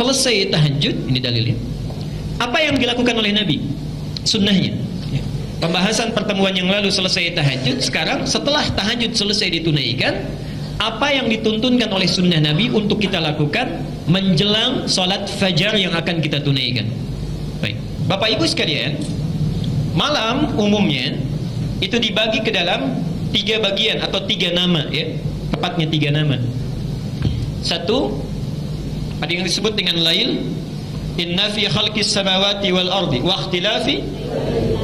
selesai tahajud, ini dalilnya, apa yang dilakukan oleh Nabi? Sunnahnya. Pembahasan pertemuan yang lalu selesai tahajud. Sekarang setelah tahajud selesai ditunaikan, apa yang dituntunkan oleh sunnah Nabi untuk kita lakukan menjelang sholat fajar yang akan kita tunaikan. Baik, Bapak Ibu sekalian, malam umumnya itu dibagi ke dalam 3 bagian atau 3 nama, ya, tepatnya 3 nama. Satu, ada yang disebut dengan lail. Inna fi khalqis samawati wal ardi wa ikhtilafi,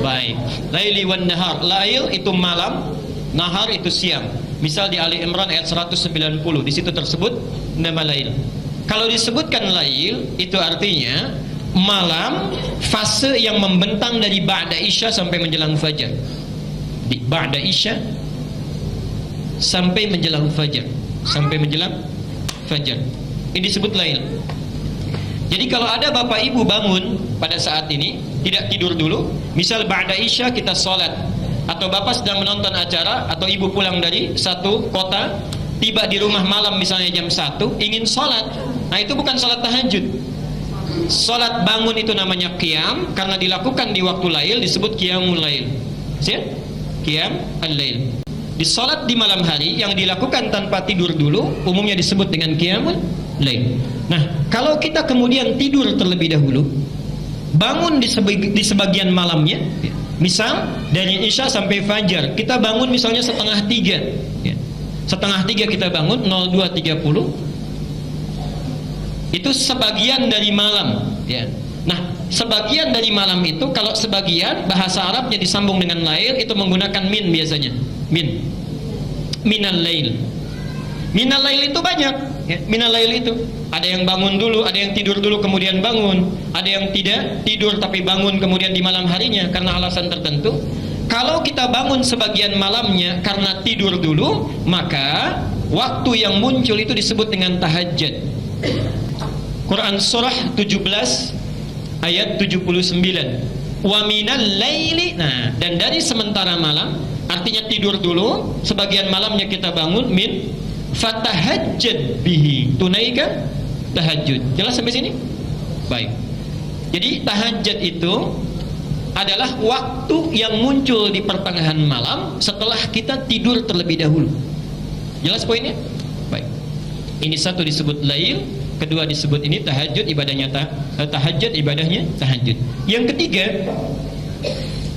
baik, laili wan nahar. Lail itu malam, nahar itu siang. Misal di Ali Imran ayat 190, di situ tersebut nama lail. Kalau disebutkan lail, itu artinya malam, fase yang membentang dari ba'da isya sampai menjelang fajar. Di ba'da isya sampai menjelang fajar, sampai menjelang fajar, ini disebut lail. Jadi kalau ada bapak ibu bangun pada saat ini, tidak tidur dulu, misal ba'da isya kita sholat, atau bapak sedang menonton acara, atau ibu pulang dari satu kota, tiba di rumah malam misalnya jam 1, ingin sholat, nah itu bukan sholat tahajud. Sholat bangun itu namanya qiyam, karena dilakukan di waktu lail disebut qiyamul lail. Siap? Qiyam al-lail. Di sholat di malam hari yang dilakukan tanpa tidur dulu umumnya disebut dengan qiyamul lail. Nah, kalau kita kemudian tidur terlebih dahulu, bangun di sebagian malamnya, misal dari isya sampai fajar, kita bangun misalnya setengah 3, ya. Setengah 3 kita bangun, 02.30, itu sebagian dari malam, ya. Nah, sebagian dari malam itu, kalau sebagian bahasa Arabnya disambung dengan lail, itu menggunakan min biasanya, minal lail. Minal lail itu banyak, ya. Minal lail itu ada yang bangun dulu, ada yang tidur dulu kemudian bangun, ada yang tidak tidur tapi bangun kemudian di malam harinya karena alasan tertentu. Kalau kita bangun sebagian malamnya karena tidur dulu, maka waktu yang muncul itu disebut dengan tahajud. Quran surah 17 ayat 79. Wa minal laili. Nah, dan dari sementara malam, artinya tidur dulu, sebagian malamnya kita bangun, min fatahajjad bihi, tunaikan tahajud. Jelas sampai sini? Baik. Jadi tahajud itu adalah waktu yang muncul di pertengahan malam setelah kita tidur terlebih dahulu. Jelas poinnya? Baik. Ini satu disebut lail, kedua disebut ini tahajud, ibadahnya tahajud, ibadahnya tahajud. Yang ketiga,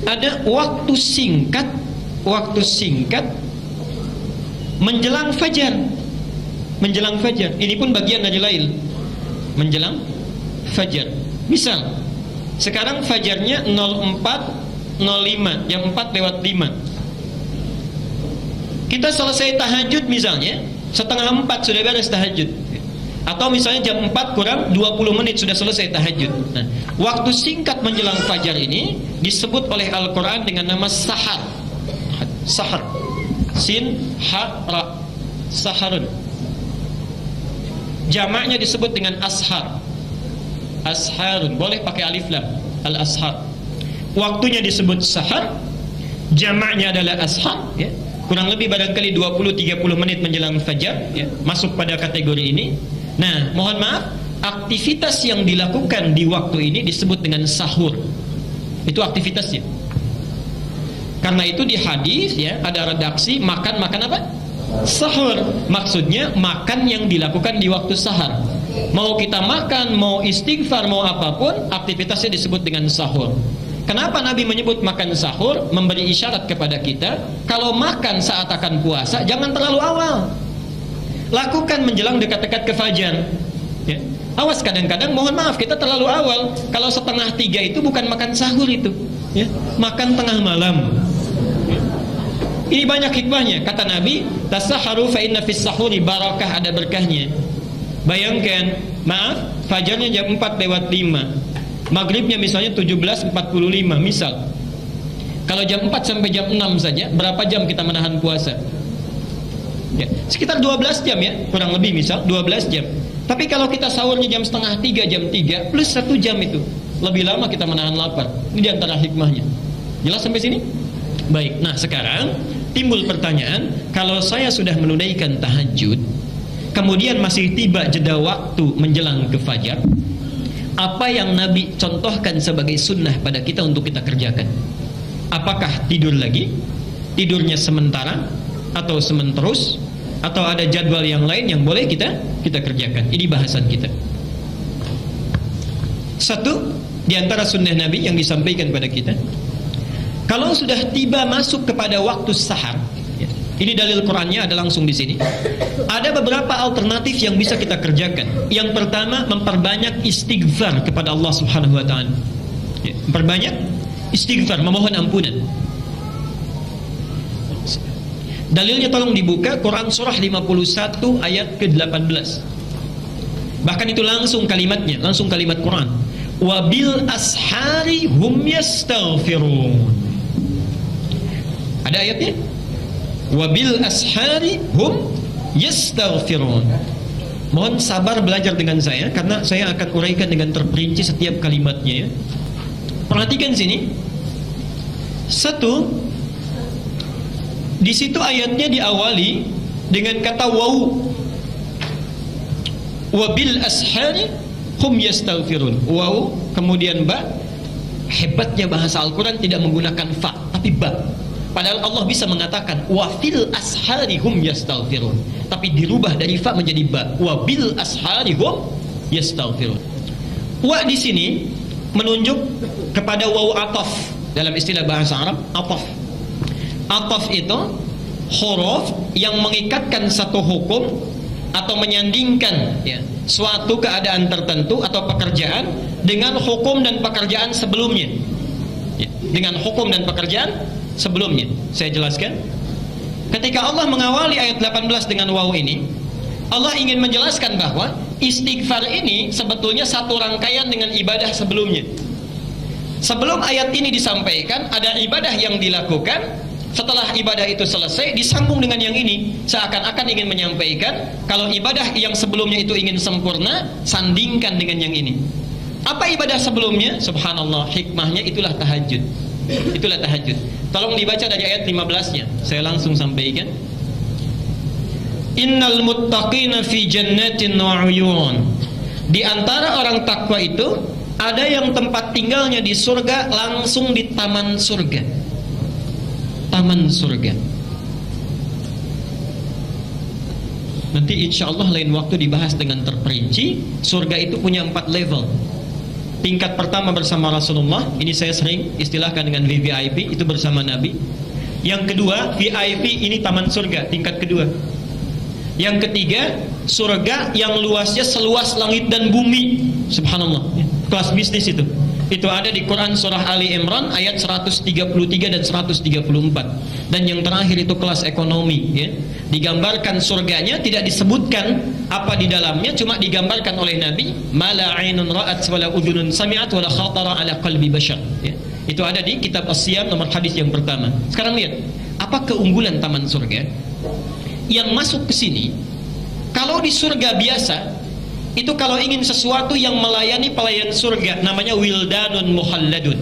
ada waktu singkat menjelang fajar. Menjelang fajar, ini pun bagian dari lail. Menjelang fajar. Misal sekarang fajarnya 04.05, jam 4:05. Kita selesai tahajud misalnya setengah 4 sudah beres tahajud. Atau misalnya jam 4 kurang 20 menit sudah selesai tahajud. Nah, waktu singkat menjelang fajar ini disebut oleh Al-Quran dengan nama sahar. Sahar, sin ha ra, saharun. Jamaknya disebut dengan ashar. Asharun, boleh pakai alif lam, al-ashar. Waktunya disebut sahar, jamaknya adalah ashar, ya. Kurang lebih barangkali 20-30 menit menjelang fajar, ya, masuk pada kategori ini. Nah, mohon maaf, aktivitas yang dilakukan di waktu ini disebut dengan sahur. Itu aktivitasnya. Karena itu di hadis, ya, ada redaksi makan apa? Sahur. Maksudnya makan yang dilakukan di waktu sahar. Mau kita makan, mau istighfar, mau apapun, aktivitasnya disebut dengan sahur. Kenapa Nabi menyebut makan sahur? Memberi isyarat kepada kita, kalau makan saat akan puasa jangan terlalu awal. Lakukan menjelang dekat-dekat ke fajar, ya. Awas, kadang-kadang mohon maaf kita terlalu awal. Kalau setengah 3 itu bukan makan sahur itu, ya. Makan tengah malam. Ini banyak hikmahnya. Kata Nabi, tasaharu fa inna fis sahuri barakah, ada berkahnya. Bayangkan, maaf, fajarnya jam 4:05, maghribnya misalnya 17:45 misal. Kalau jam 4 sampai jam 6 saja, berapa jam kita menahan puasa? Ya, sekitar 12 jam, ya, kurang lebih misal 12 jam. Tapi kalau kita sahurnya jam setengah 3, jam 3 plus 1 jam itu, lebih lama kita menahan lapar. Ini diantara hikmahnya. Jelas sampai sini? Baik, nah sekarang timbul pertanyaan, kalau saya sudah menunaikan tahajud, kemudian masih tiba jeda waktu menjelang ke fajar, apa yang Nabi contohkan sebagai sunnah pada kita untuk kita kerjakan. Apakah tidur lagi, tidurnya sementara atau sementerus, atau ada jadwal yang lain yang boleh kita kerjakan. Ini bahasan kita. Satu di antara sunnah Nabi yang disampaikan pada kita, kalau sudah tiba masuk kepada waktu sahar, ini dalil Qur'annya ada langsung di sini. Ada beberapa alternatif yang bisa kita kerjakan. Yang pertama, memperbanyak istighfar kepada Allah Subhanahu wa taala. Memperbanyak istighfar, memohon ampunan. Dalilnya tolong dibuka Quran surah 51 ayat ke-18. Bahkan itu langsung kalimatnya, langsung kalimat Quran. Wabil ashari hum yastaghfirun. Ada ayatnya? Wabil ashari hum yastaghfirun. Mohon sabar belajar dengan saya karena saya akan uraikan dengan terperinci setiap kalimatnya ya. Perhatikan sini. Satu, di situ ayatnya diawali dengan kata wau. Wabil ashari hum yastaghfirun. Wau kemudian ba. Hebatnya bahasa Al-Quran tidak menggunakan fa tapi ba. Padahal Allah bisa mengatakan wafil ashari hum yastaghfirun, tapi dirubah dari fa menjadi ba. Wabil ashari hum yastaghfirun. Wa di sini menunjuk kepada waw ataf dalam istilah bahasa Arab. Ataf itu huruf yang mengikatkan satu hukum atau menyandingkan ya, suatu keadaan tertentu atau pekerjaan dengan hukum dan pekerjaan sebelumnya ya, dengan hukum dan pekerjaan sebelumnya. Saya jelaskan. Ketika Allah mengawali ayat 18 dengan waw ini, Allah ingin menjelaskan bahwa istighfar ini sebetulnya satu rangkaian dengan ibadah sebelumnya. Sebelum ayat ini disampaikan, ada ibadah yang dilakukan. Setelah ibadah itu selesai, disambung dengan yang ini. Seakan-akan ingin menyampaikan kalau ibadah yang sebelumnya itu ingin sempurna, sandingkan dengan yang ini. Apa ibadah sebelumnya? Subhanallah, hikmahnya itulah tahajud. Itulah tahajud. Tolong dibaca dari ayat 15-nya. Saya langsung sampaikan. Innal muttaqina fi jannatin wa uyun. Di antara orang takwa itu ada yang tempat tinggalnya di surga, langsung di taman surga. Taman surga. Nanti insya Allah lain waktu dibahas dengan terperinci. Surga itu punya 4 level. Tingkat pertama bersama Rasulullah, ini saya sering istilahkan dengan VVIP, itu bersama Nabi. Yang kedua VIP, ini taman surga, tingkat kedua. Yang ketiga surga yang luasnya seluas langit dan bumi. Subhanallah, kelas bisnis itu. Itu ada di Quran surah Ali Imran ayat 133 dan 134. Dan yang terakhir itu kelas ekonomi ya. Digambarkan surganya, tidak disebutkan apa di dalamnya, cuma digambarkan oleh Nabi, mala ainun ra'at wala udhunun sami'at wala khatara ala qalbi bashar ya. Itu ada di kitab As-Siyam nomor hadis yang pertama. Sekarang lihat, apa keunggulan taman surga yang masuk ke sini? Kalau di surga biasa itu kalau ingin sesuatu yang melayani pelayan surga, namanya wildanun muhalladun.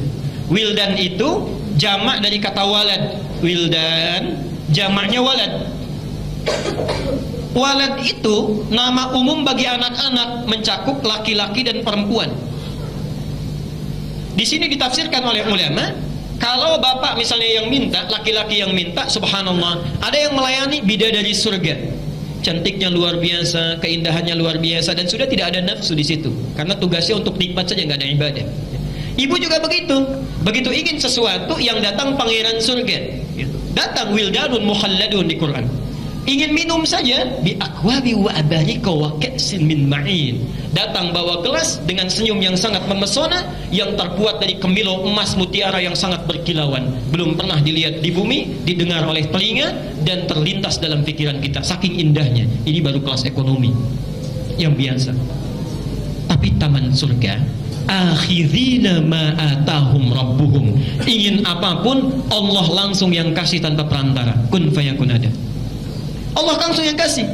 Wildan itu jamak dari kata walad. Wildan jamaknya walad. Walad itu nama umum bagi anak-anak, mencakup laki-laki dan perempuan. Di sini ditafsirkan oleh ulama, kalau bapak misalnya yang minta, laki-laki yang minta, subhanallah, ada yang melayani bidadari surga. Cantiknya luar biasa, keindahannya luar biasa, dan sudah tidak ada nafsu di situ, karena tugasnya untuk nikmat saja, nggak ada ibadah. Ibu juga begitu, begitu ingin sesuatu yang datang pangeran surga, datang wildanun mukhalladun di Quran. Ingin minum saja, bi akwabi wa abarika wa ka'sin min ma'in. Datang bawa gelas dengan senyum yang sangat memesona, yang terbuat dari kemilau emas mutiara yang sangat berkilauan. Belum pernah dilihat di bumi, didengar oleh telinga, dan terlintas dalam pikiran kita. Saking indahnya. Ini baru kelas ekonomi yang biasa. Tapi taman surga, akhidhina ma atahum rabbuhum. Ingin apapun, Allah langsung yang kasih tanpa perantara. Kun fayakun ada. Allah langsung yang kasih.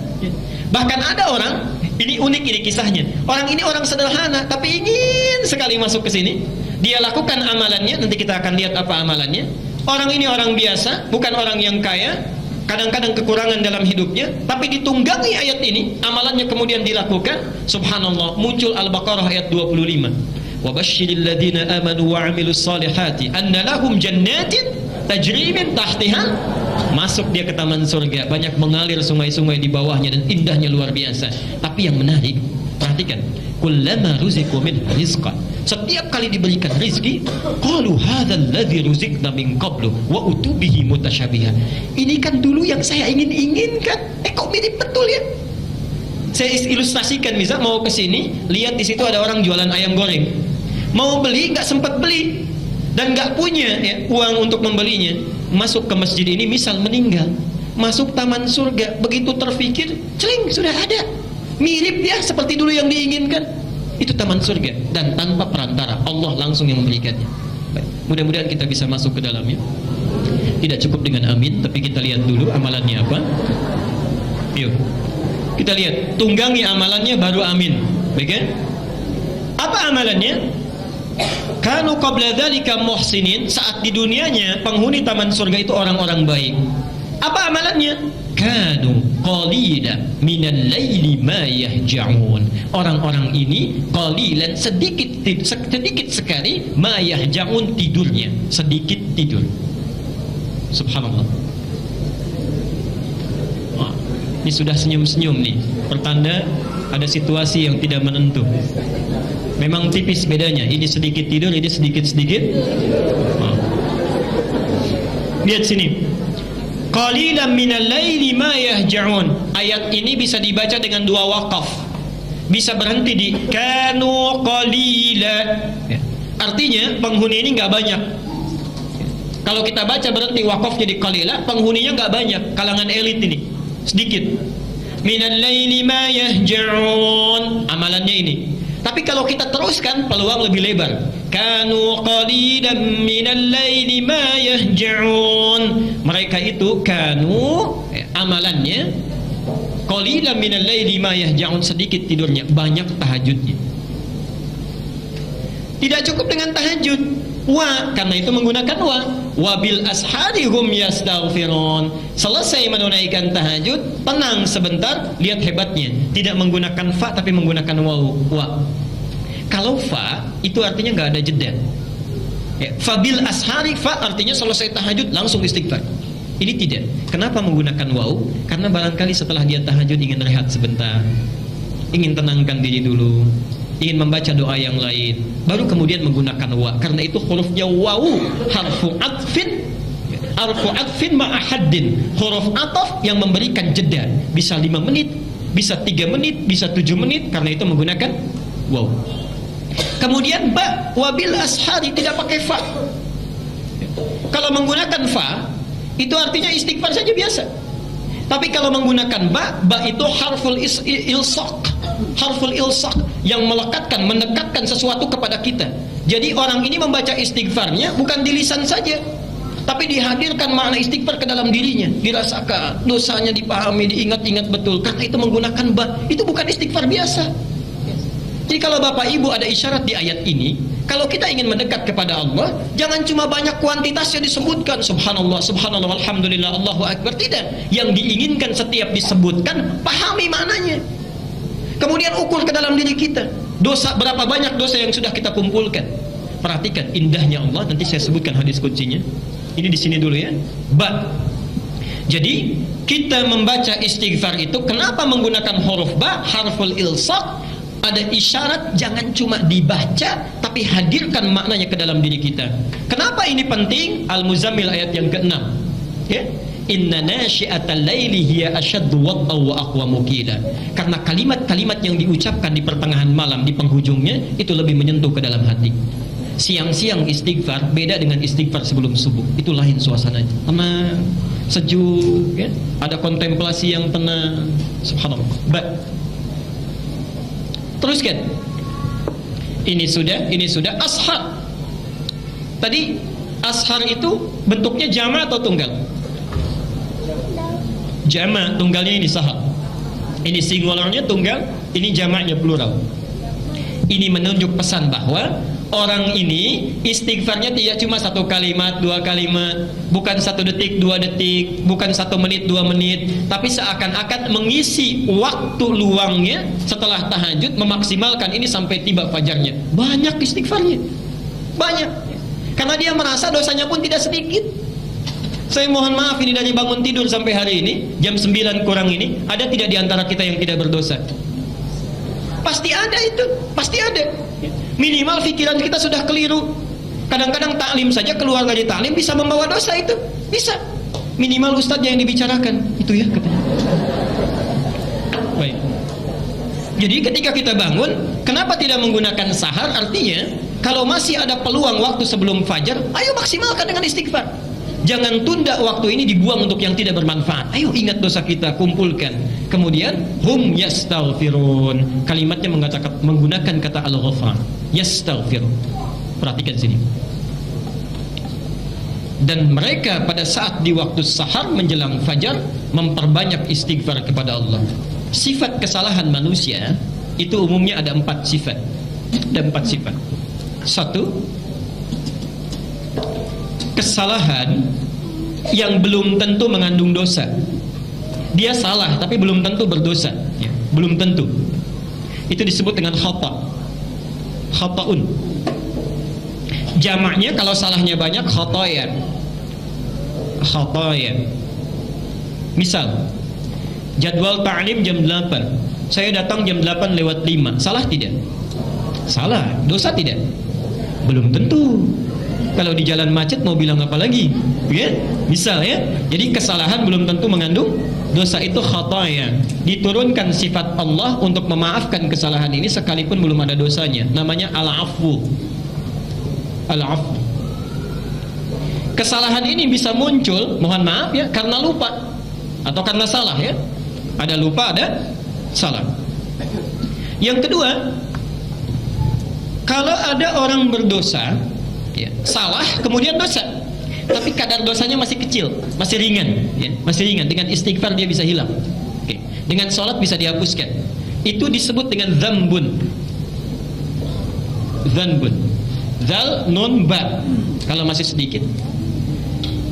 Bahkan ada orang, ini unik ini kisahnya. Orang ini orang sederhana, tapi ingin sekali masuk ke sini. Dia lakukan amalannya, nanti kita akan lihat apa amalannya. Orang ini orang biasa, bukan orang yang kaya. kadang-kadang kekurangan dalam hidupnya, tapi ditunggangi ayat ini, amalannya kemudian dilakukan. Subhanallah, muncul Al-Baqarah ayat 25. Wa basyiril ladzina amanu wa 'amilus solihati anna lahum jannatin tajri min tahtiha. Masuk dia ke taman surga, banyak mengalir sungai-sungai di bawahnya dan indahnya luar biasa. Tapi yang menarik, perhatikan, kullama ruziqu min rizqan, setiap kali diberikan rizki, qalu hadzal ladzi ruziqna min qablu wa utubihi mutasyabiha. Ini kan dulu yang saya inginkan. Kok mirip betul ya? Saya ilustrasikan, misal mau ke sini, lihat di situ ada orang jualan ayam goreng. Mau beli, nggak sempat beli dan nggak punya ya, uang untuk membelinya. Masuk ke masjid ini, misal meninggal, masuk taman surga, begitu terfikir, celing, sudah ada. Mirip ya seperti dulu yang diinginkan. Itu taman surga dan tanpa perantara, Allah langsung yang memberikannya. Baik, mudah-mudahan kita bisa masuk ke dalamnya. Tidak cukup dengan amin, tapi kita lihat dulu amalannya apa. Yuk, kita lihat, tunggangi amalannya baru amin. Baik kan? Apa amalannya? Kanu qabla dzalika muhsinin, saat di dunianya penghuni taman surga itu orang-orang baik. Apa amalannya? Kanu qalila minal laili ma yahja'un. Orang-orang ini qalilan, sedikit sekali, ma yahja'un, tidurnya sedikit tidur. Subhanallah. Ini sudah senyum-senyum nih, pertanda ada situasi yang tidak menentu. Memang tipis bedanya, ini sedikit tidur, ini sedikit-sedikit. Lihat sini, qalilan minal laili ma yahja'un. Ayat ini bisa dibaca dengan dua waqaf, bisa berhenti di kanu qalila. Artinya penghuni ini nggak banyak. Kalau kita baca berhenti waqaf jadi qalila, penghuninya nggak banyak, kalangan elit ini sedikit. Minal laili ma yahja'un, amalannya ini. Tapi kalau kita teruskan, peluang lebih lebar. Kanu qalilan minal laili ma yahja'un. Mereka itu kanu, amalannya qalilan minal laili ma yahja'un, sedikit tidurnya, banyak tahajudnya. Tidak cukup dengan tahajud, karena itu menggunakan wabil ashari hum yastaghfirun. Selesai menunaikan tahajud, tenang sebentar, lihat hebatnya, tidak menggunakan fa tapi menggunakan wa. Kalau fa itu artinya nggak ada jeda ya, fabil ashari, fa artinya selesai tahajud langsung istighfar. Ini tidak. Kenapa menggunakan waw? Karena barangkali setelah dia tahajud ingin rehat sebentar, ingin tenangkan diri dulu, ingin membaca doa yang lain, baru kemudian menggunakan wa. Karena itu hurufnya wawu harfu atfin ma'ahaddin, huruf ataf yang memberikan jeda, bisa 5 menit, bisa 3 menit, bisa 7 menit. Karena itu menggunakan waw. Kemudian ba, wabil ashari, tidak pakai fa. Kalau menggunakan fa itu artinya istighfar saja biasa. Tapi kalau menggunakan ba itu harful ilsaq, harful ilsaq yang melekatkan, mendekatkan sesuatu kepada kita. Jadi orang ini membaca istighfarnya bukan di lisan saja, tapi dihadirkan makna istighfar ke dalam dirinya, dirasakan, dosanya dipahami, diingat-ingat betul. Karena itu menggunakan ba, itu bukan istighfar biasa. Jadi kalau Bapak Ibu ada isyarat di ayat ini, kalau kita ingin mendekat kepada Allah, jangan cuma banyak kuantitasnya disebutkan, subhanallah, subhanallah, alhamdulillah, Allahu akbar. Tidak. Yang diinginkan setiap disebutkan, pahami maknanya. Kemudian ukur ke dalam diri kita, dosa, berapa banyak dosa yang sudah kita kumpulkan. Perhatikan indahnya Allah, nanti saya sebutkan hadis kuncinya. Ini di sini dulu ya. Ba. Jadi kita membaca istighfar itu, kenapa menggunakan huruf ba, harful ilsaq? Ada isyarat, jangan cuma dibaca, tapi hadirkan maknanya ke dalam diri kita. Kenapa ini penting? Al-Muzammil ayat yang ke-6 ya? Inna nasyi'atal laili hiya asyaddu wad'a wa aqwamu qila. Karena kalimat-kalimat yang diucapkan di pertengahan malam, di penghujungnya, itu lebih menyentuh ke dalam hati. Siang-siang istighfar beda dengan istighfar sebelum subuh. Itu lain suasananya, tenang, sejuk ya? Ada kontemplasi yang tenang. Subhanallah. Teruskan. Ini sudah ashar. Tadi ashar itu bentuknya jama atau tunggal? Jama, tunggalnya ini sahar. Ini singularnya tunggal, ini jamaknya plural. Ini menunjuk pesan bahwa orang ini istighfarnya tidak cuma 1 kalimat, 2 kalimat, bukan 1 detik, 2 detik, bukan 1 menit, 2 menit, tapi seakan-akan mengisi waktu luangnya setelah tahajud, memaksimalkan ini sampai tiba fajarnya. Banyak istighfarnya, banyak, karena dia merasa dosanya pun tidak sedikit. Saya mohon maaf, ini dari bangun tidur sampai hari ini jam 9 kurang ini, ada tidak di antara kita yang tidak berdosa? Pasti ada itu, pasti ada. Minimal pikiran kita sudah keliru. Kadang-kadang taklim saja, keluar dari taklim bisa membawa dosa itu, bisa. Minimal ustadznya yang dibicarakan, itu ya katanya. Baik. Jadi ketika kita bangun, kenapa tidak menggunakan sahar? Artinya, kalau masih ada peluang waktu sebelum fajar, ayo maksimalkan dengan istighfar. Jangan tunda waktu ini dibuang untuk yang tidak bermanfaat. Ayo ingat dosa kita, kumpulkan. Kemudian hum yastaghfirun. Kalimatnya menggunakan kata al-ghafar. Yastaghfirun. Perhatikan sini. Dan mereka pada saat di waktu sahar menjelang fajar memperbanyak istighfar kepada Allah. Sifat kesalahan manusia itu umumnya ada 4 sifat. Ada 4 sifat. 1, kesalahan yang belum tentu mengandung dosa. Dia salah tapi belum tentu berdosa, ya, belum tentu. Itu disebut dengan khata. Khata'un. Jamaknya kalau salahnya banyak khataya. Khataya. Misal, jadwal ta'lim jam 8. Saya datang jam 8 lewat 5. Salah tidak? Salah. Dosa tidak? Belum tentu. Kalau di jalan macet mau bilang apa lagi, ya? Misal ya. Jadi kesalahan belum tentu mengandung dosa, itu khataya. Diturunkan sifat Allah untuk memaafkan kesalahan ini sekalipun belum ada dosanya. Namanya al-afwu. Al-afwu. Kesalahan ini bisa muncul, mohon maaf ya, karena lupa atau karena salah ya. Ada lupa, ada salah. Yang kedua, kalau ada orang berdosa, ya, salah kemudian dosa, tapi kadar dosanya masih kecil, masih ringan, ya, masih ringan. Dengan istighfar dia bisa hilang. Oke. Dengan sholat bisa dihapuskan. Itu disebut dengan dzambun. Dzambun. Dzal nun ba. Kalau masih sedikit.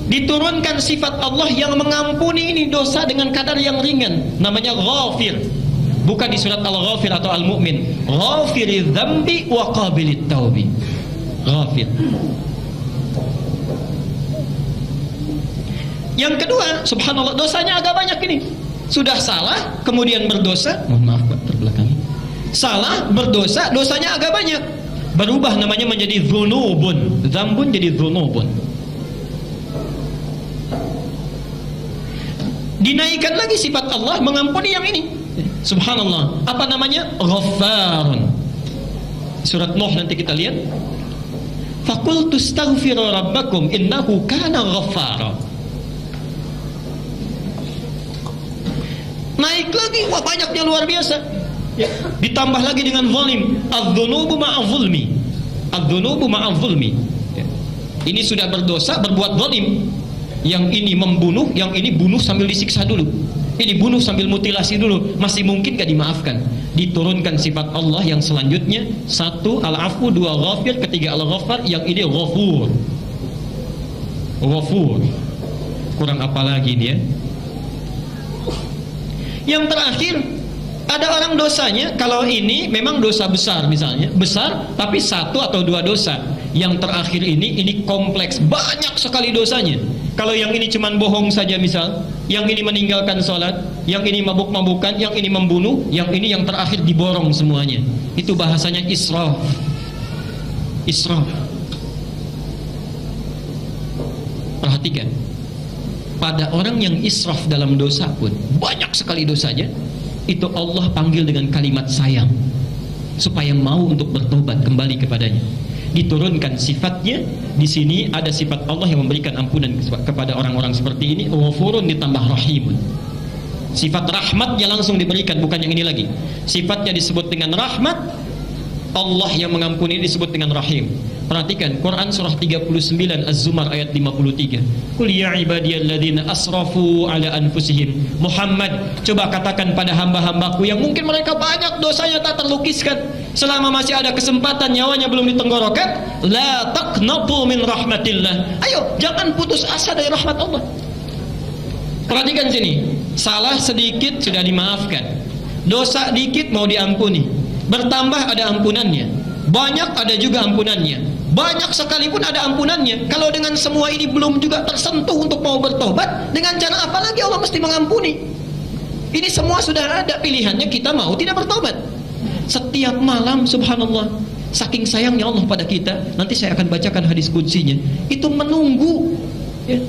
Diturunkan sifat Allah yang mengampuni ini dosa dengan kadar yang ringan. Namanya ghafir. Bukan di surat Al-Ghafir atau Al-Mu'min. Ghafiriz dzambi wa qabilit taubi. Ghafir. Yang kedua, subhanallah, dosanya agak banyak ini. Sudah salah, kemudian berdosa. Mohon maaf Pak, terbelakangi. Salah, berdosa, dosanya agak banyak. Berubah namanya menjadi dzunubun. Dzambun jadi dzunubun. Dinaikkan lagi sifat Allah mengampuni yang ini. Subhanallah. Apa namanya? Ghaffarun. Surat Nuh nanti kita lihat. Faqultu astaghfiru rabbakum innahu kana ghaffara. Naik lagi, wah banyaknya luar biasa. Ya. Ditambah lagi dengan zalim. Adz-dzunubu ma'a zulmi. Adz-dzunubu ma'a zulmi. Ya. Ini sudah berdosa, berbuat zalim. Yang ini membunuh, yang ini bunuh sambil disiksa dulu. Ini bunuh sambil mutilasi dulu. Masih mungkin gak dimaafkan. Diturunkan sifat Allah yang selanjutnya. 1 al-afu, 2 ghafir, 3 al-ghaffar, yang ini ghafur. Ghafur. Kurang apa lagi dia? Yang terakhir, ada orang dosanya, kalau ini memang dosa besar misalnya, besar tapi 1 atau 2 dosa. Yang terakhir ini kompleks, banyak sekali dosanya. Kalau yang ini cuman bohong saja misal, yang ini meninggalkan sholat, yang ini mabuk-mabukan, yang ini membunuh, yang ini yang terakhir diborong semuanya. Itu bahasanya israf. Israf. Perhatikan, pada orang yang israf dalam dosa pun, banyak sekali dosanya, itu Allah panggil dengan kalimat sayang, supaya mau untuk bertobat kembali kepadanya. Diturunkan sifatnya. Di sini ada sifat Allah yang memberikan ampunan kepada orang-orang seperti ini. Ghafurun ditambah rahimun. Sifat rahmatnya langsung diberikan, bukan yang ini lagi. Sifatnya disebut dengan rahmat, Allah yang mengampuni disebut dengan rahim. Perhatikan Quran surah 39 Az-Zumar ayat 53. Qul ya ibadiyalladzina asrafu ala anfusihim. Muhammad, coba katakan pada hamba-hambaku yang mungkin mereka banyak dosanya tak terlukiskan, selama masih ada kesempatan nyawanya belum ditenggorokan, la taqnatu min rahmatillah. Ayo, jangan putus asa dari rahmat Allah. Perhatikan sini, salah sedikit sudah dimaafkan, dosa dikit mau diampuni, bertambah ada ampunannya, banyak ada juga ampunannya, banyak sekalipun ada ampunannya. Kalau dengan semua ini belum juga tersentuh untuk mau bertobat, dengan cara apa lagi Allah mesti mengampuni? Ini semua sudah ada pilihannya, kita mau tidak bertobat. Setiap malam subhanallah, saking sayangnya Allah pada kita, nanti saya akan bacakan hadis qudsinya, itu menunggu ya,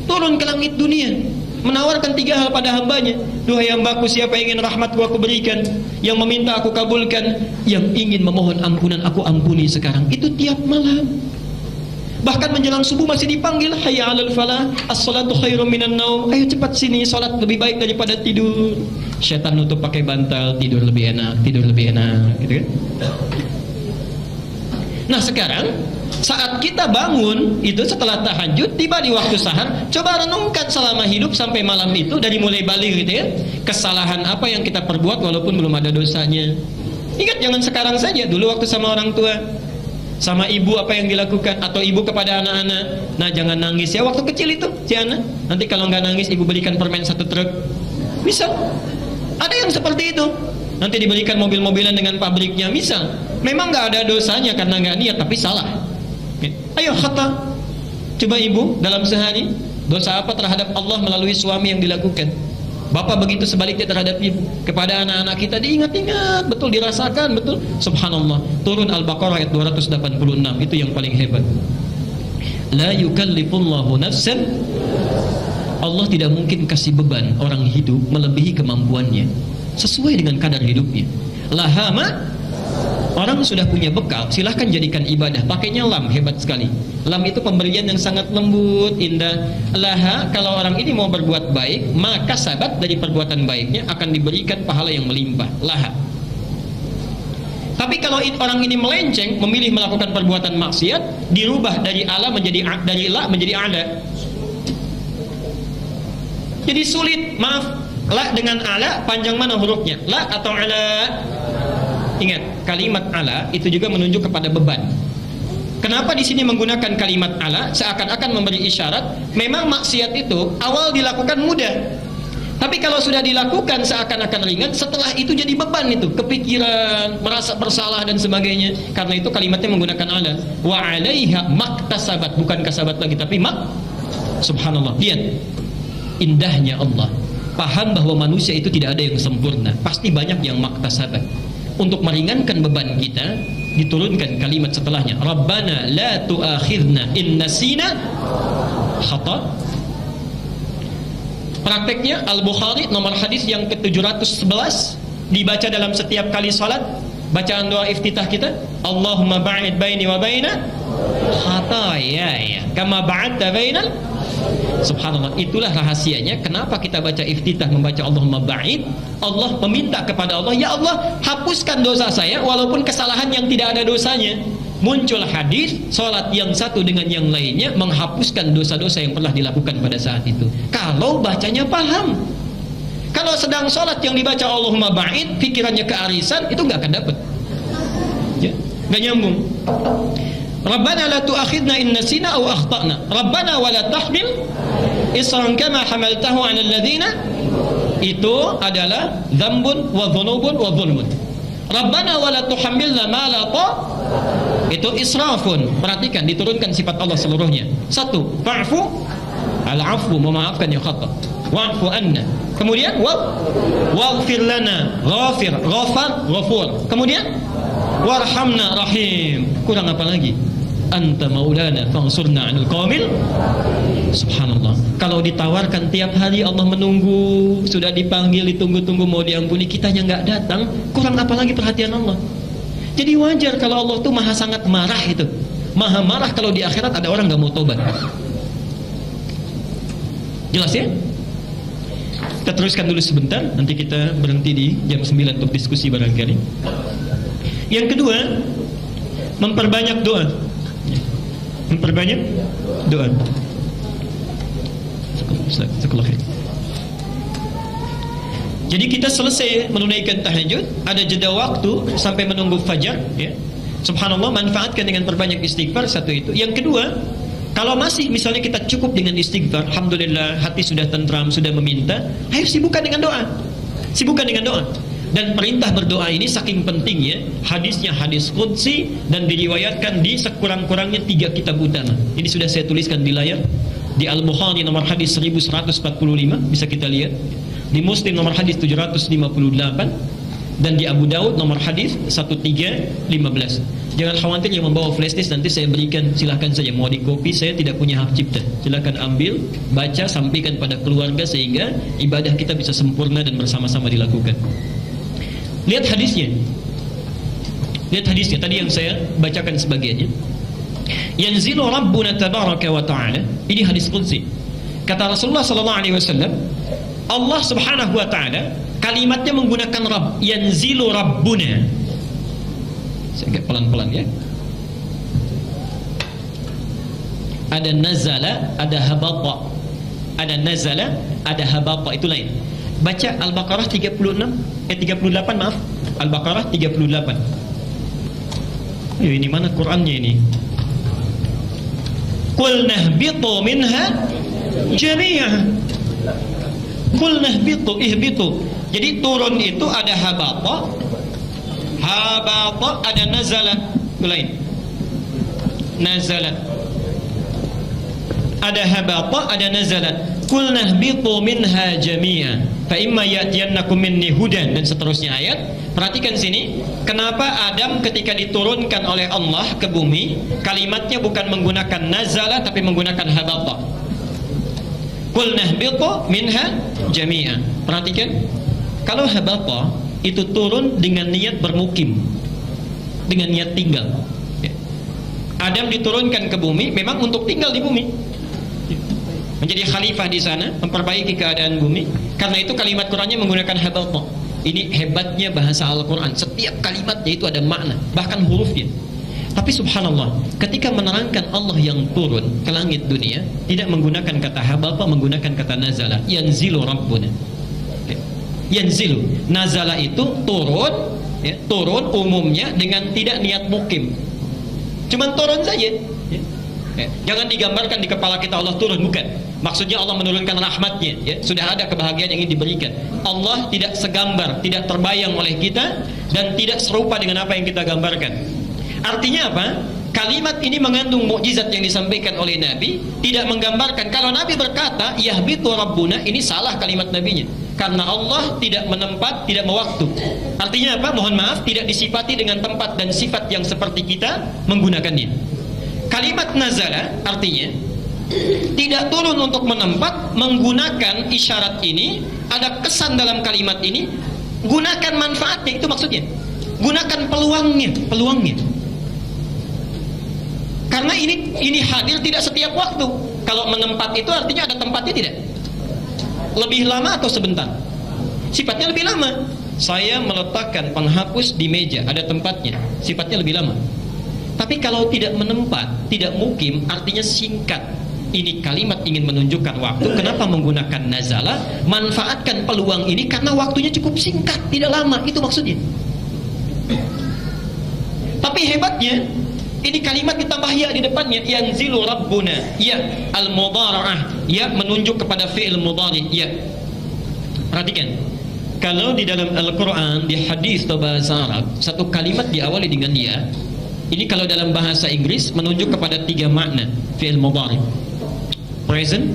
turun ke langit dunia, menawarkan 3 hal pada hambanya. Duhai hambaku, siapa yang ingin rahmatku aku berikan, yang meminta aku kabulkan, yang ingin memohon ampunan aku ampuni sekarang. Itu tiap malam. Bahkan menjelang subuh masih dipanggil, hayya 'alal falah, as-salatu khairum minan naum. Ayo cepat sini, salat lebih baik daripada tidur. Syaitan nutup pakai bantal, tidur lebih enak, tidur lebih enak, gitu kan? Nah sekarang saat kita bangun itu setelah tahajud, tiba di waktu sahar, coba renungkan selama hidup sampai malam itu, dari mulai balik gitu ya, kesalahan apa yang kita perbuat walaupun belum ada dosanya. Ingat, jangan sekarang saja, dulu waktu sama orang tua, sama ibu apa yang dilakukan, atau ibu kepada anak-anak. Nah jangan nangis ya waktu kecil itu si anak, nanti kalau nggak nangis ibu belikan permen 1 truk. Bisa, ada yang seperti itu, nanti diberikan mobil-mobilan dengan pabriknya. Misal memang nggak ada dosanya karena nggak niat, tapi salah. Ayo khata, coba ibu dalam sehari dosa apa terhadap Allah melalui suami yang dilakukan. Bapak begitu sebaliknya terhadap ibu. Kepada anak-anak kita diingat-ingat betul, dirasakan betul. Subhanallah, turun Al-Baqarah ayat 286, itu yang paling hebat. La yukallifullahu nafsan, Allah tidak mungkin kasih beban orang hidup melebihi kemampuannya, sesuai dengan kadar hidupnya. Lahama, orang sudah punya bekal, silahkan jadikan ibadah. Pakainya lam, hebat sekali. Lam itu pemberian yang sangat lembut, indah. Laha, kalau orang ini mau berbuat baik, maka sahabat dari perbuatan baiknya akan diberikan pahala yang melimpah. Laha. Tapi kalau orang ini melenceng, memilih melakukan perbuatan maksiat, dirubah dari ala menjadi dari la menjadi ala. Jadi sulit, maaf. La dengan ala, panjang mana hurufnya? La atau ala? Ingat, kalimat ala itu juga menunjuk kepada beban. Kenapa di sini menggunakan kalimat ala? Seakan-akan memberi isyarat memang maksiat itu awal dilakukan mudah, tapi kalau sudah dilakukan seakan-akan ringan, setelah itu jadi beban, itu kepikiran, merasa bersalah dan sebagainya. Karena itu kalimatnya menggunakan ala. Wa 'alaiha maktasabat, bukan kasabat lagi tapi Subhanallah. Lihat indahnya Allah. Paham bahwa manusia itu tidak ada yang sempurna, pasti banyak yang maktasabat. Untuk meringankan beban kita, diturunkan kalimat setelahnya, Rabbana la tu'akhidna in nasina khata. Prakteknya Al-Bukhari nomor hadis yang ke-711, dibaca dalam setiap kali salat. Bacaan doa iftitah kita, Allahumma ba'id baini wa baina khataaya kama ba'adta bainal. Subhanallah, itulah rahasianya kenapa kita baca iftitah, membaca Allahumma ba'id. Allah meminta kepada Allah, ya Allah hapuskan dosa saya walaupun kesalahan yang tidak ada dosanya. Muncul hadis, salat yang satu dengan yang lainnya menghapuskan dosa-dosa yang pernah dilakukan pada saat itu, kalau bacanya paham. Kalau sedang salat yang dibaca Allahumma ba'id, pikirannya kearisan, itu nggak akan dapat ya, nggak nyambung. Rabbana la tu'akhidna in nasina aw akhtana. Rabbana wa la tahmil isran kama hamaltahu 'ala alladhina. Itu adalah dzambun wa dzunubun wa dzulmun. Rabbana wa la tuhammilna ma la ta. Itu israfun. Perhatikan, diturunkan sifat Allah seluruhnya. 1, fa'fu, al-'afwu, memaafkan yang khata. Wa'fu anna. Kemudian waghfir lana, ghafir, ghafar, ghafur. Kemudian warhamna, rahim. Kurang apa lagi? Anta maulana fansurna 'anil qaumil. Subhanallah. Kalau ditawarkan tiap hari, Allah menunggu, sudah dipanggil, ditunggu-tunggu mau diampuni, kitanya nggak datang, kurang apa lagi perhatian Allah? Jadi wajar kalau Allah tuh maha sangat marah itu. Maha marah kalau di akhirat ada orang nggak mau tobat. Jelas ya? Kita teruskan dulu sebentar, nanti kita berhenti di jam 9 untuk diskusi barangkali. Yang kedua, memperbanyak doa. Memperbanyak doa. Jadi kita selesai menunaikan tahajud, ada jeda waktu sampai menunggu fajar, ya. Subhanallah, manfaatkan dengan perbanyak istighfar, satu itu. Yang kedua, kalau masih misalnya kita cukup dengan istighfar, alhamdulillah, hati sudah tentram, sudah meminta, ayo sibukkan dengan doa. Sibukkan dengan doa. Dan perintah berdoa ini saking pentingnya, hadisnya hadis qudsi dan diriwayatkan di sekurang-kurangnya 3 kitab utama. Ini sudah saya tuliskan di layar. Di Al-Bukhari nomor hadis 1145, bisa kita lihat. Di Muslim nomor hadis 758, dan di Abu Daud nomor hadis 1315. Jangan khawatir yang membawa flash disk, nanti saya berikan, silahkan saja, mau di copy, saya tidak punya hak cipta, silahkan ambil, baca, sampaikan pada keluarga sehingga ibadah kita bisa sempurna dan bersama-sama dilakukan. Lihat hadisnya. Lihat hadisnya tadi yang saya bacakan sebagiannya. Yanzilu Rabbuna tabaraka wa ta'ala. Ini hadis qudsi. Kata Rasulullah sallallahu alaihi wasallam, Allah Subhanahu wa taala kalimatnya menggunakan Rabb. Yanzilu Rabbuna. Saya agak pelan-pelan ya. Ada nazala, ada habata. Ada nazala, ada habata, itu lain. Baca Al-Baqarah 38, maaf. Al-Baqarah 38. Ayo, ini mana Qur'annya ini? Qul nahbitu minha jami'an. Qul nahbitu, ihbitu. Jadi turun itu ada habata, ada nazalat, itu lain. Nazalat. Ada habata, ada nazalat. Qul nahbitu minha jami'an fa imma ya'tiyannakum minni hudan, dan seterusnya ayat. Perhatikan sini, kenapa Adam ketika diturunkan oleh Allah ke bumi, kalimatnya bukan menggunakan nazala tapi menggunakan habata. Qul nahbitu minha jami'an. Perhatikan, kalau habata itu turun dengan niat bermukim, dengan niat tinggal. Adam diturunkan ke bumi memang untuk tinggal di bumi, menjadi khalifah di sana, memperbaiki keadaan bumi. Karena itu kalimat Qur'annya menggunakan habata. Ini hebatnya bahasa Al-Quran, setiap kalimatnya itu ada makna, bahkan hurufnya. Tapi subhanallah, ketika menerangkan Allah yang turun ke langit dunia, tidak menggunakan kata habata, menggunakan kata nazala. Yanzilu Rabbuna. Yanzilu, nazala itu turun, ya, turun umumnya dengan tidak niat mukim, cuman turun saja, ya. Jangan digambarkan di kepala kita Allah turun, bukan. Maksudnya Allah menurunkan rahmatnya, ya. Sudah ada kebahagiaan yang ingin diberikan. Allah tidak segambar, tidak terbayang oleh kita, dan tidak serupa dengan apa yang kita gambarkan. Artinya apa? Kalimat ini mengandung mukjizat yang disampaikan oleh Nabi, tidak menggambarkan. Kalau Nabi berkata yahbitu Rabbuna, ini salah kalimat nabinya, karena Allah tidak menempat, tidak mewaktu. Artinya apa? Mohon maaf, tidak disifati dengan tempat dan sifat yang seperti kita menggunakannya. Kalimat nazala artinya tidak turun untuk menempat, menggunakan isyarat ini, ada kesan dalam kalimat ini, gunakan manfaatnya, itu maksudnya. Gunakan peluangnya. Karena ini hadir tidak setiap waktu. Kalau menempat itu artinya ada tempatnya, tidak? Lebih lama atau sebentar? Sifatnya lebih lama. Saya meletakkan penghapus di meja, ada tempatnya, sifatnya lebih lama. Tapi kalau tidak menempat, tidak mukim, artinya singkat. Ini kalimat ingin menunjukkan waktu. Kenapa menggunakan nazala? Manfaatkan peluang ini karena waktunya cukup singkat, tidak lama, itu maksudnya. Tapi hebatnya, ini kalimat ditambah ya di depannya, yanzilu Rabbuna, ya al-mudhara'ah, ya menunjuk kepada fi'il mudhari, ya. Perhatikan, kalau di dalam Al-Quran, di hadis atau bahasa Arab, satu kalimat diawali dengan ya. Ini kalau dalam bahasa Inggris menunjuk kepada 3 makna fi'il mudhari: present,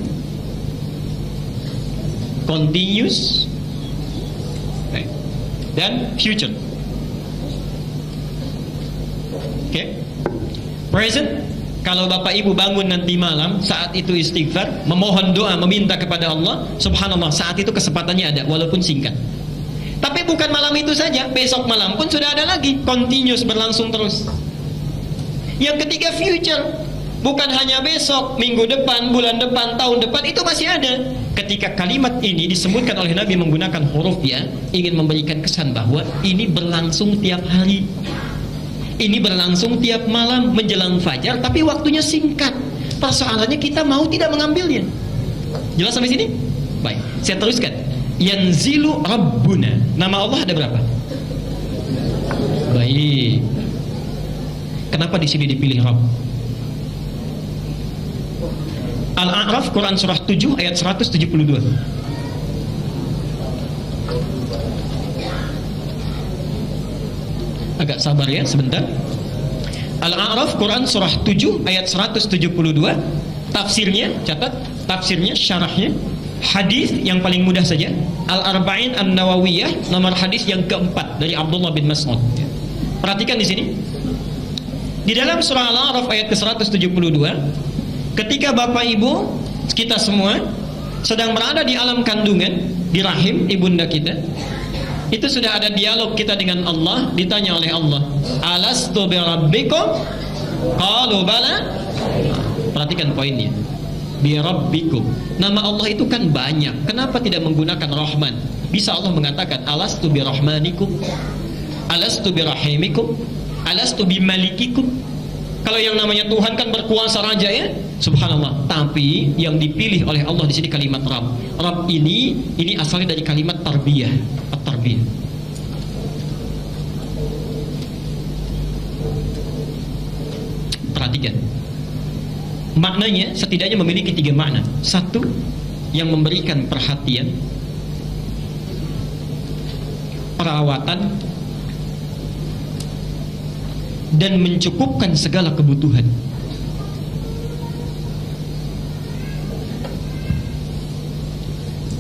continuous, dan future. Oke? Present, kalau Bapak Ibu bangun nanti malam, saat itu istighfar, memohon doa, meminta kepada Allah, subhanallah, saat itu kesempatannya ada, walaupun singkat. Tapi bukan malam itu saja, besok malam pun sudah ada lagi, continuous, berlangsung terus. Yang ketiga, future, bukan hanya besok, minggu depan, bulan depan, tahun depan, itu masih ada. Ketika kalimat ini disebutkan oleh Nabi menggunakan huruf ya, ingin memberikan kesan bahwa ini berlangsung tiap hari. Ini berlangsung tiap malam menjelang fajar, tapi waktunya singkat. Persoalannya kita mau tidak mengambilnya. Jelas sampai sini? Baik, saya teruskan. Yanzilu Rabbuna. Nama Allah ada berapa? Baik. Kenapa di sini dipilih Rabb? Al-A'raf, Quran surah 7 ayat 172. Agak sabar ya sebentar. Al-A'raf, Quran surah 7 ayat 172. Tafsirnya, catat tafsirnya, syarahnya. Hadis yang paling mudah saja, Al-Arba'in An-Nawawiyah, nomor hadis yang keempat dari Abdullah bin Mas'ud. Perhatikan di sini. Di dalam surah Al-A'raf ayat ke-172, ketika Bapak Ibu kita semua sedang berada di alam kandungan, di rahim ibunda kita, itu sudah ada dialog kita dengan Allah. Ditanya oleh Allah, alastu birabbikum? Qalu bala. Perhatikan poinnya, birabbikum. Nama Allah itu kan banyak, kenapa tidak menggunakan Rahman? Bisa Allah mengatakan alastu birahmanikum, alastu birahimikum, alastu bimalikikum. Kalau yang namanya Tuhan kan berkuasa raja ya, subhanallah. Tapi yang dipilih oleh Allah di sini kalimat Rabb. Rabb ini asalnya dari kalimat tarbiyah, at-tarbiyah. Perhatikan. Maknanya setidaknya memiliki 3 makna. Satu, yang memberikan perhatian, perawatan, dan mencukupkan segala kebutuhan.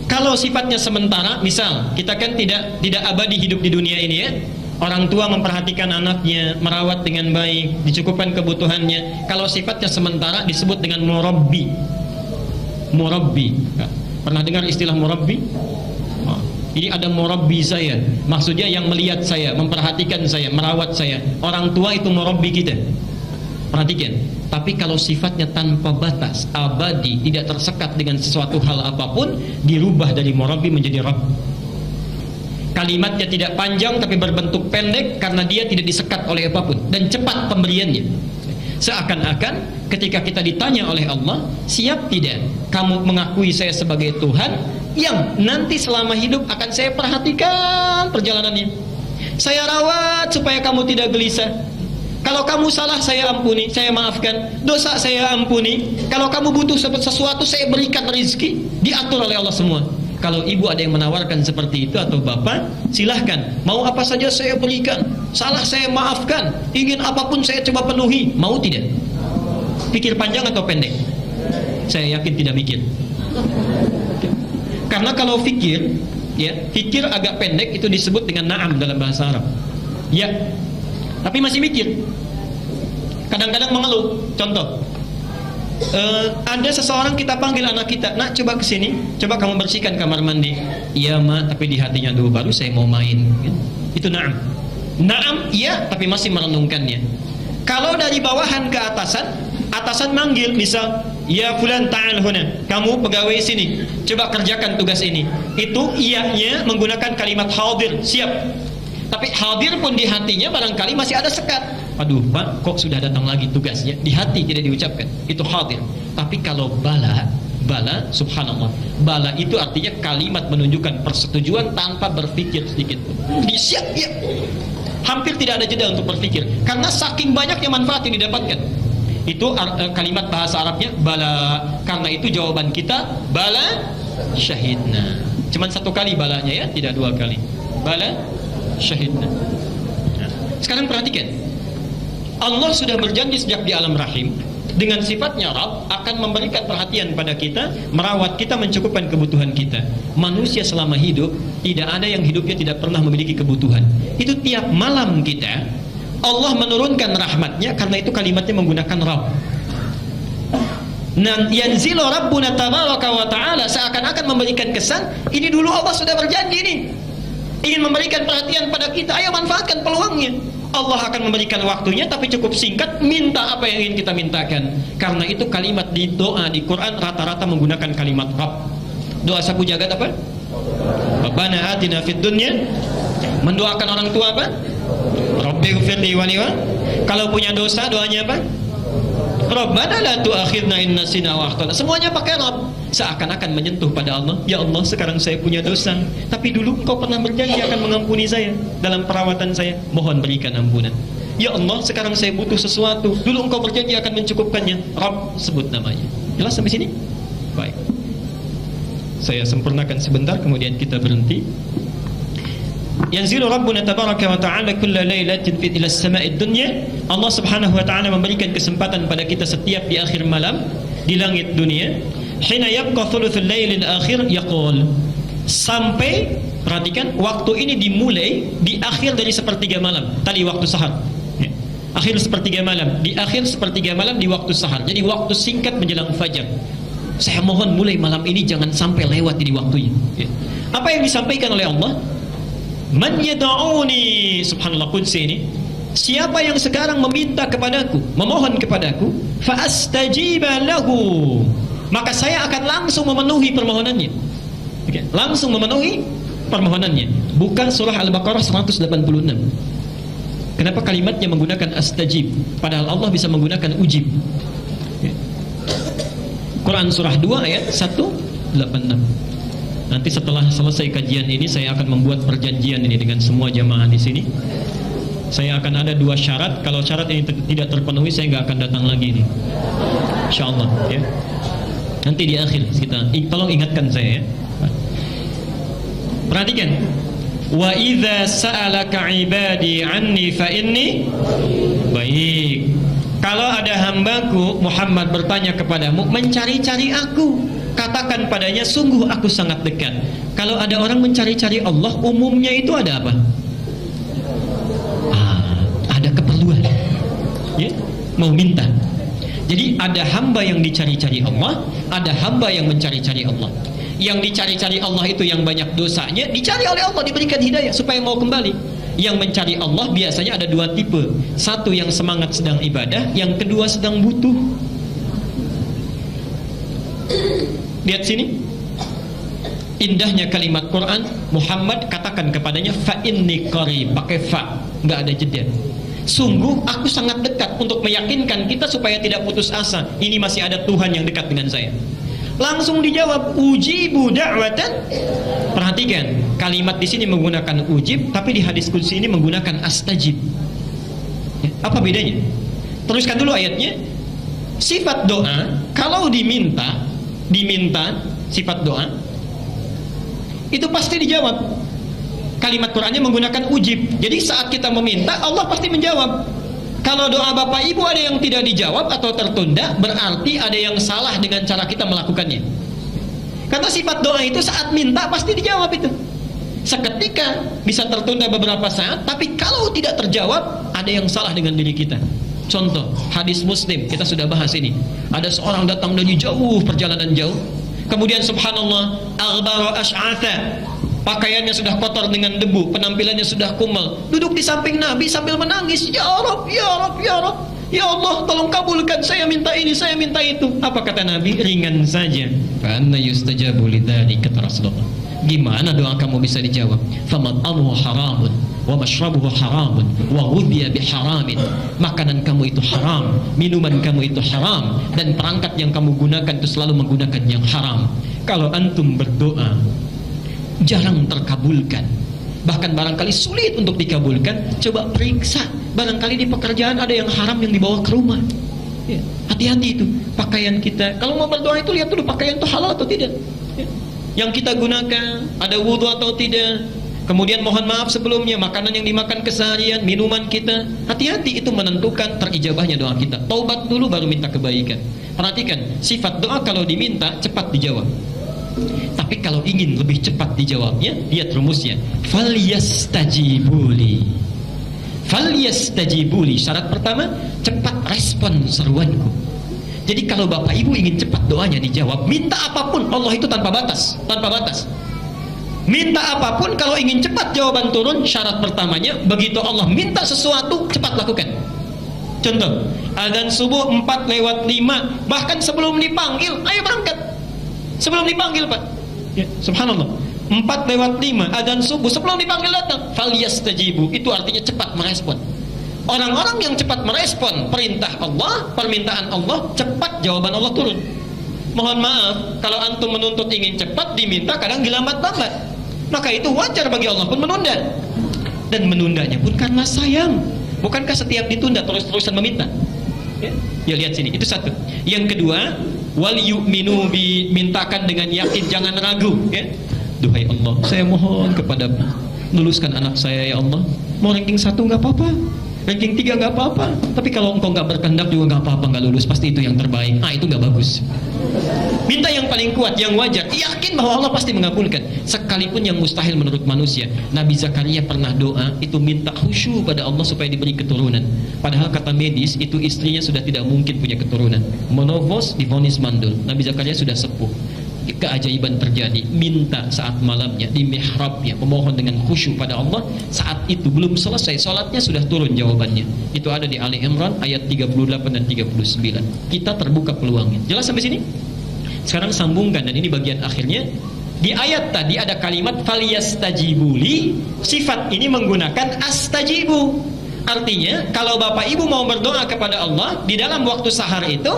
Kalau sifatnya sementara, misal kita kan tidak abadi hidup di dunia ini ya. Orang tua memperhatikan anaknya, merawat dengan baik, dicukupkan kebutuhannya. Kalau sifatnya sementara disebut dengan murabbi. Murabbi. Pernah dengar istilah murabbi? Ini ada murabbi saya, maksudnya yang melihat saya, memperhatikan saya, merawat saya. Orang tua itu murabbi kita. Perhatikan. Tapi kalau sifatnya tanpa batas, abadi, tidak tersekat dengan sesuatu hal apapun, dirubah dari murabbi menjadi rabb. Kalimatnya tidak panjang tapi berbentuk pendek karena dia tidak disekat oleh apapun, dan cepat pemberiannya. Seakan-akan ketika kita ditanya oleh Allah, siap tidak kamu mengakui saya sebagai Tuhan yang nanti selama hidup akan saya perhatikan perjalanannya, saya rawat supaya kamu tidak gelisah. Kalau kamu salah saya ampuni, saya maafkan. Dosa saya ampuni. Kalau kamu butuh sesuatu saya berikan rezeki. Diatur oleh Allah semua. Kalau ibu ada yang menawarkan seperti itu atau bapak, silahkan. Mau apa saja saya berikan. Salah saya maafkan. Ingin apapun saya coba penuhi. Mau tidak? Pikir panjang atau pendek? Saya yakin tidak mikir. Karena kalau fikir, ya, fikir agak pendek itu disebut dengan na'am dalam bahasa Arab. Ya, tapi masih mikir. Kadang-kadang mengeluh. Contoh, ada seseorang kita panggil anak kita, nak coba kesini, coba kamu bersihkan kamar mandi. Iya ma, tapi di hatinya dulu baru saya mau main. Itu na'am. Na'am iya, tapi masih merenungkannya. Kalau dari bawahan ke atasan, atasan manggil misal, ya fulan ta'al huna, kamu pegawai sini, coba kerjakan tugas ini. Itu iyanya menggunakan kalimat hadir, siap. Tapi hadir pun di hatinya barangkali masih ada sekat. Aduh pak, kok sudah datang lagi tugasnya? Di hati tidak diucapkan, itu hadir. Tapi kalau bala, subhanallah, bala itu artinya kalimat menunjukkan persetujuan tanpa berpikir sedikit pun. Jadi siap ya, hampir tidak ada jeda untuk berpikir, karena saking banyaknya manfaat yang didapatkan. Itu kalimat bahasa Arabnya bala. Karena itu jawaban kita bala syahidna. Cuman satu kali balanya ya, tidak 2 kali. Bala syahidna. Nah, sekarang perhatikan, Allah sudah berjanji sejak di alam rahim dengan sifatnya Rabb akan memberikan perhatian pada kita, merawat kita, mencukupkan kebutuhan kita. Manusia selama hidup tidak ada yang hidupnya tidak pernah memiliki kebutuhan. Itu tiap malam kita Allah menurunkan rahmatnya, karena itu kalimatnya menggunakan Rabb. Nan yanzilu rabbuna tabaraka wa ta'ala, seakan-akan memberikan kesan ini dulu Allah sudah berjanji nih, ingin memberikan perhatian pada kita, ayo manfaatkan peluangnya. Allah akan memberikan waktunya tapi cukup singkat, minta apa yang ingin kita mintakan. Karena itu kalimat di doa di Quran rata-rata menggunakan kalimat Rabb. Doa sapu jagat apa? Rabbana atina fid dunya. Mendoakan orang tua apa? Rabbighfirli wa li. Kalau punya dosa doanya apa? Rabbana la tu'akhidna in nasina aw akhtana. Semuanya pakai Rabb. Seakan-akan menyentuh pada Allah. Ya Allah, sekarang saya punya dosa, tapi dulu Engkau pernah berjanji akan mengampuni saya dalam perawatan saya. Mohon berikan ampunan. Ya Allah, sekarang saya butuh sesuatu. Dulu Engkau berjanji akan mencukupkannya. Rabb, sebut namanya. Jelas sampai sini? Baik. Saya sempurnakan sebentar, kemudian kita berhenti. Yanzilu Rabbuna tabaraka wa ta'ala kulla lailatin ila as-sama'id dunya. Allah Subhanahu wa ta'ala memberikan kesempatan pada kita setiap di akhir malam di langit dunia. Hina yabqa thuluthul lailil akhir yaqul. Sampai, perhatikan, waktu ini dimulai di akhir dari sepertiga malam. Tadi waktu sahar. Akhir sepertiga malam, di akhir sepertiga malam di waktu sahar. Jadi waktu singkat menjelang fajar. Saya mohon mulai malam ini jangan sampai lewat di waktunya. Apa yang disampaikan oleh Allah? Man yad'uni, subhanallah, qudsi ini, siapa yang sekarang meminta kepadaku, memohon kepadaku, fa astajiba lahu, maka saya akan langsung memenuhi permohonannya. Langsung memenuhi permohonannya. Bukan surah Al-Baqarah 186. Kenapa kalimatnya menggunakan astajib, padahal Allah bisa menggunakan ujib? Quran surah 2 ayat 186. Nanti setelah selesai kajian ini saya akan membuat perjanjian ini dengan semua jamaah di sini. Saya akan ada 2 syarat. Kalau syarat ini tidak terpenuhi, saya nggak akan datang lagi nih. Insyaallah, ya. Nanti di akhir kita tolong ingatkan saya, ya. Perhatikan. Wa idza sa'alaka 'ibadi 'anni fa inni. Baik. Kalau ada hambaku Muhammad bertanya kepadamu, mencari-cari aku, katakan padanya, sungguh aku sangat dekat. Kalau ada orang mencari-cari Allah, umumnya itu ada apa? Ada keperluan, ya? Mau minta. Jadi ada hamba yang dicari-cari Allah, ada hamba yang mencari-cari Allah. Yang dicari-cari Allah itu yang banyak dosanya, dicari oleh Allah, diberikan hidayah supaya mau kembali. Yang mencari Allah biasanya ada 2 tipe. Satu yang semangat sedang ibadah, yang kedua sedang butuh. Lihat sini, indahnya kalimat Quran. Muhammad katakan kepadanya, fa inni qarib, pakai fa, nggak ada jeda. Sungguh aku sangat dekat, untuk meyakinkan kita supaya tidak putus asa. Ini masih ada Tuhan yang dekat dengan saya. Langsung dijawab, ujibu da'watan. Perhatikan, kalimat di sini menggunakan ujib, tapi di hadis qudsi ini menggunakan astajib. Ya, apa bedanya? Teruskan dulu ayatnya. Sifat doa, kalau diminta sifat doa, itu pasti dijawab. Kalimat Qur'annya menggunakan ujib. Jadi saat kita meminta, Allah pasti menjawab. Kalau doa Bapak Ibu ada yang tidak dijawab atau tertunda, berarti ada yang salah dengan cara kita melakukannya. Karena sifat doa itu saat minta pasti dijawab itu. Seketika bisa tertunda beberapa saat, tapi kalau tidak terjawab, ada yang salah dengan diri kita. Contoh, hadis Muslim, kita sudah bahas ini. Ada seorang datang dari jauh, perjalanan jauh. Kemudian subhanallah, aghbara ash'atha, pakaiannya sudah kotor dengan debu, penampilannya sudah kumal, duduk di samping Nabi sambil menangis, ya Rabb, ya Rabb, ya Rabb, ya Allah, tolong kabulkan, saya minta ini, saya minta itu. Apa kata Nabi? Ringan saja. Fa anna yustajabu lidzalika, kata Rasulullah. Gimana doa kamu bisa dijawab? Famat'amuhu haramun wa mashrabuhu haramun wa ghudhiya biharamin. Makanan kamu itu haram, minuman kamu itu haram, dan perangkat yang kamu gunakan itu selalu menggunakan yang haram. Kalau antum berdoa jarang terkabulkan, bahkan barangkali sulit untuk dikabulkan, coba periksa, barangkali di pekerjaan ada yang haram yang dibawa ke rumah. Ya, hati-hati itu. Pakaian kita, kalau mau berdoa itu lihat dulu pakaian itu halal atau tidak, ya. Yang kita gunakan ada wudhu atau tidak. Kemudian mohon maaf sebelumnya, makanan yang dimakan keseharian, minuman kita, hati-hati, itu menentukan terijabahnya doa kita. Taubat dulu baru minta kebaikan. Perhatikan, sifat doa kalau diminta cepat dijawab. Tapi kalau ingin lebih cepat dijawabnya, lihat rumusnya. Falyastajibuli. Falyastajibuli. Syarat pertama, cepat respon seruanku. Jadi kalau Bapak Ibu ingin cepat doanya dijawab, minta apapun, Allah itu tanpa batas, tanpa batas. Minta apapun, kalau ingin cepat jawaban turun, syarat pertamanya, begitu Allah minta sesuatu, cepat lakukan. Contoh, azan subuh 4:05, bahkan sebelum dipanggil, ayo berangkat. Sebelum dipanggil, Pak. Ya, subhanallah. 4:05 adzan subuh, sebelum dipanggil datang, falyastajibu, itu artinya cepat merespon. Orang-orang yang cepat merespon perintah Allah, permintaan Allah, cepat jawaban Allah turun. Mohon maaf, kalau antum menuntut ingin cepat, diminta kadang dilambat-lambat, maka itu wajar bagi Allah pun menunda. Dan menundanya pun karena sayang. Bukankah setiap ditunda terus-terusan meminta? Ya, lihat sini, itu satu. Yang kedua, wal yu'minu bi, mintakan dengan yakin, jangan ragu, ya. Duhai Allah, saya mohon kepadamu, luluskan anak saya ya Allah. Mau ranking 1 nggak apa-apa, ranking 3 nggak apa-apa, tapi kalau engkau nggak berkehendak juga nggak apa-apa, nggak lulus, pasti itu yang terbaik. Itu nggak bagus. Minta yang paling kuat, yang wajar, yakin bahwa Allah pasti mengabulkan, sekalipun yang mustahil menurut manusia. Nabi Zakaria pernah doa itu minta khusyuk pada Allah supaya diberi keturunan. Padahal kata medis itu istrinya sudah tidak mungkin punya keturunan, menopause, divonis mandul. Nabi Zakaria sudah sepuh. Keajaiban terjadi, minta saat malamnya di mihrabnya, memohon dengan khusyuk pada Allah. Saat itu belum selesai sholatnya sudah turun jawabannya. Itu ada di Ali Imran ayat 38 dan 39. Kita terbuka peluangnya. Jelas sampai sini? Sekarang sambungkan, dan ini bagian akhirnya. Di ayat tadi ada kalimat faliyastajibuli, sifat ini menggunakan astajibu. Artinya kalau bapak ibu mau berdoa kepada Allah di dalam waktu sahar itu,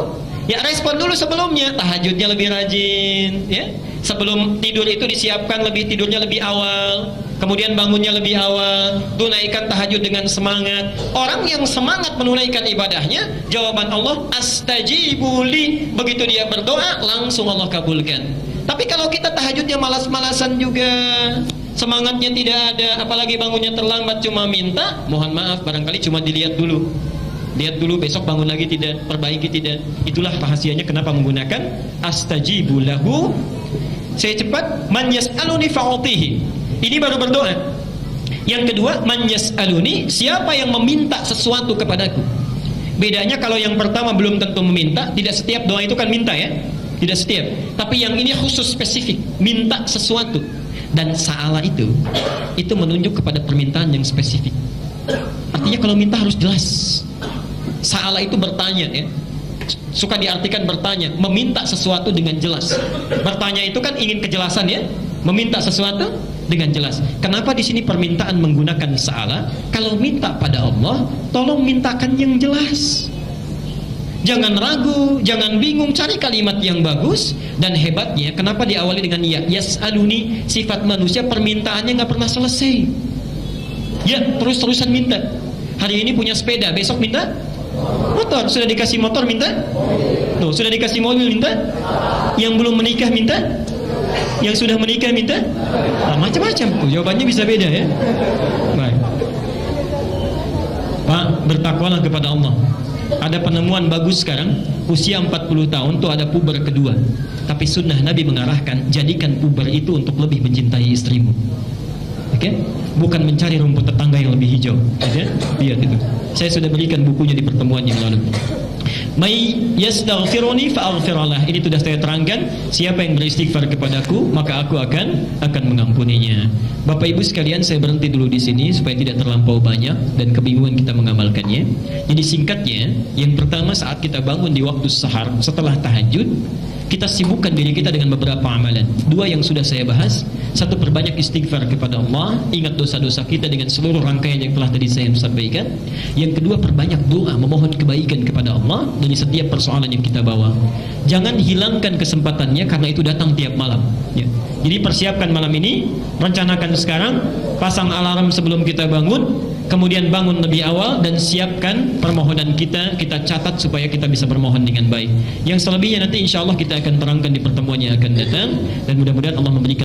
ya respon dulu sebelumnya, tahajudnya lebih rajin, ya. Sebelum tidur itu disiapkan tidurnya lebih awal, kemudian bangunnya lebih awal, tunaikan tahajud dengan semangat. Orang yang semangat menunaikan ibadahnya, jawaban Allah astajibuli, begitu dia berdoa langsung Allah kabulkan. Tapi kalau kita tahajudnya malas-malasan juga, semangatnya tidak ada, apalagi bangunnya terlambat cuma minta, mohon maaf, barangkali cuma dilihat dulu, lihat dulu, besok bangun lagi tidak, perbaiki tidak. Itulah rahasianya kenapa menggunakan astajibu lahu. Saya cepat, man yas'aluni fa'utihi, ini baru berdoa. Yang kedua, man yas'aluni, siapa yang meminta sesuatu kepadaku. Bedanya kalau yang pertama belum tentu meminta, tidak setiap doa itu kan minta, ya, tidak setiap. Tapi yang ini khusus spesifik, minta sesuatu. Dan sa'ala itu menunjuk kepada permintaan yang spesifik. Artinya kalau minta harus jelas. Sa'ala itu bertanya, ya. Suka diartikan bertanya, meminta sesuatu dengan jelas. Bertanya itu kan ingin kejelasan, ya. Meminta sesuatu dengan jelas. Kenapa di sini permintaan menggunakan sa'ala? Kalau minta pada Allah, tolong mintakan yang jelas. Jangan ragu, jangan bingung, cari kalimat yang bagus. Dan hebatnya, kenapa diawali dengan ya yas'aluni, sifat manusia permintaannya nggak pernah selesai. Ya, terus-terusan minta. Hari ini punya sepeda, besok minta motor. Sudah dikasih motor minta? Tuh, sudah dikasih mobil minta? Yang belum menikah minta? Yang sudah menikah minta? Nah, macam-macam tuh, jawabannya bisa beda, ya. Baik. Pak, bertakwalah kepada Allah. Ada penemuan bagus sekarang, usia 40 tahun tuh ada puber kedua. Tapi sunnah Nabi mengarahkan, jadikan puber itu untuk lebih mencintai istrimu. Oke? Bukan mencari rumput tetangga yang lebih hijau. Ya? Lihat itu. Saya sudah berikan bukunya di pertemuan yang lalu. May yastaghfiruni fa'aghfirullah. Ini sudah saya terangkan, siapa yang beristighfar kepadaku, maka aku akan mengampuninya. Bapak Ibu sekalian, saya berhenti dulu di sini supaya tidak terlampau banyak dan kebingungan kita mengamalkannya. Jadi singkatnya, yang pertama saat kita bangun di waktu sahar setelah tahajud, kita sibukkan diri kita dengan beberapa amalan. Dua yang sudah saya bahas. Satu, perbanyak istighfar kepada Allah, ingat dosa-dosa kita dengan seluruh rangkaian yang telah tadi saya sampaikan. Yang kedua, perbanyak doa, memohon kebaikan kepada Allah dari setiap persoalan yang kita bawa. Jangan hilangkan kesempatannya karena itu datang tiap malam, ya. Jadi persiapkan malam ini, rencanakan sekarang, pasang alarm sebelum kita bangun, kemudian bangun lebih awal dan siapkan permohonan kita catat supaya kita bisa bermohon dengan baik. Yang selebihnya nanti insya Allah kita akan terangkan di pertemuan yang akan datang, dan mudah-mudahan Allah memberikan